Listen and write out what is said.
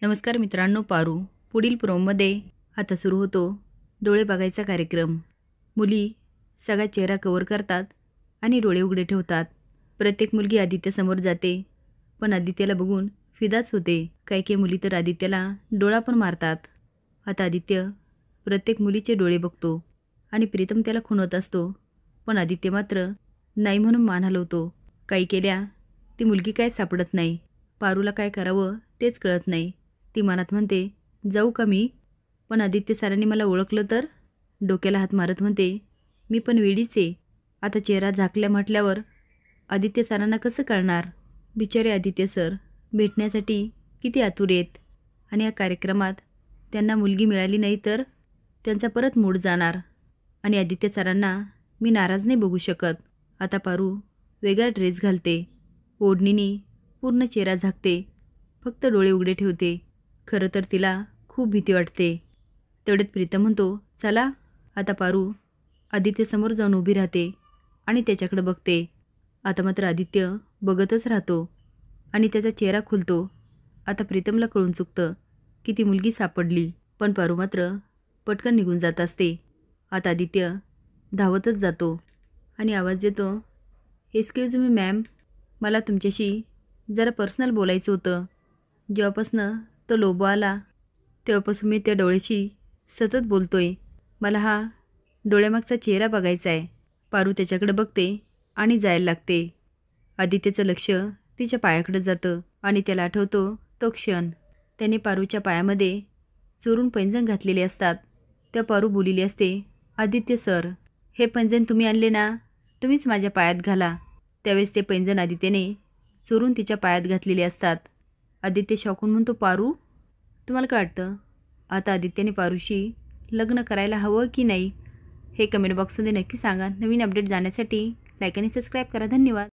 नमस्कार मित्रांनो, पारू पुढील प्रोममध्ये आता सुरू होतो डोळे बघायचा कार्यक्रम। मुली सगळा चेहरा कव्हर करतात आणि डोळे उघडे ठेवतात। प्रत्येक मुलगी आदित्यसमोर जाते, पण आदित्यला बघून फिदाच होते। काही मुली तर आदित्यला डोळा पण मारतात। आता आदित्य प्रत्येक मुलीचे डोळे बघतो आणि प्रीतम त्याला खुणवत असतो, पण आदित्य मात्र नाही म्हणून मान हलवतो। काही केल्या ती मुलगी काय सापडत नाही। पारूला काय करावं तेच कळत नाही। ती मनात म्हणते, जाऊ का मी? पण आदित्य सरांनी मला ओळखलं तर? डोक्याला हात मारत म्हणते, मी पण वेडीच आहे। आता चेहरा झाकल्या म्हटल्यावर आदित्य सरांना कसं कळणार? बिचारे आदित्य सर भेटण्यासाठी किती आतुर आहेत आणि या कार्यक्रमात त्यांना मुलगी मिळाली नाही तर त्यांचा परत मूड जाणार आणि आदित्य सरांना मी नाराज नाही बघू शकत। आता पारू वेगळा ड्रेस घालते, ओढणीने पूर्ण चेहरा झाकते, फक्त डोळे उघडे ठेवते। खरं तर तिला खूप भीती वाटते। तेवढ्यात प्रीतम म्हणतो, चला। आता पारू आदित्यसमोर जाऊन उभी राहते आणि त्याच्याकडे बघते। आता मात्र आदित्य बघतच राहतो आणि त्याचा चेहरा खुलतो। आता प्रीतमला कळून चुकतं की ती मुलगी सापडली, पण पारू मात्र पटकन निघून जात असते। आता आदित्य धावतच जातो आणि आवाज देतो, एक्सक्यूज मी मॅम, मला तुमच्याशी जरा पर्सनल बोलायचं होतं। जेव्हापासनं तो लोबो आला तेव्हापासून मी त्या डोळ्याशी सतत बोलतोय। मला हा डोळ्यामागचा चेहरा बघायचा आहे। पारू त्याच्याकडे बघते आणि जायला लागते। आदित्यचं लक्ष तिच्या पायाकडे जातं आणि त्याला आठवतो तो क्षण। त्याने पारूच्या पायामध्ये चोरून पैंजण घातलेले असतात। त्या पारू बोललेली असते, आदित्य सर, हे पैंजण तुम्ही आणले ना? तुम्हीच माझ्या पायात घाला। त्यावेळेस ते पैंजण आदित्यने चोरून तिच्या पायात घातलेले असतात। आदित्य शॉकून म्हणतो, पारू, तुम्हाला काय वाटतं? आता आदित्यने पारूशी लग्न करायला हवं की नाही हे कमेंट बॉक्समध्ये नक्की सांगा। नवीन अपडेट जाण्यासाठी लाईक आणि सबस्क्राईब करा। धन्यवाद।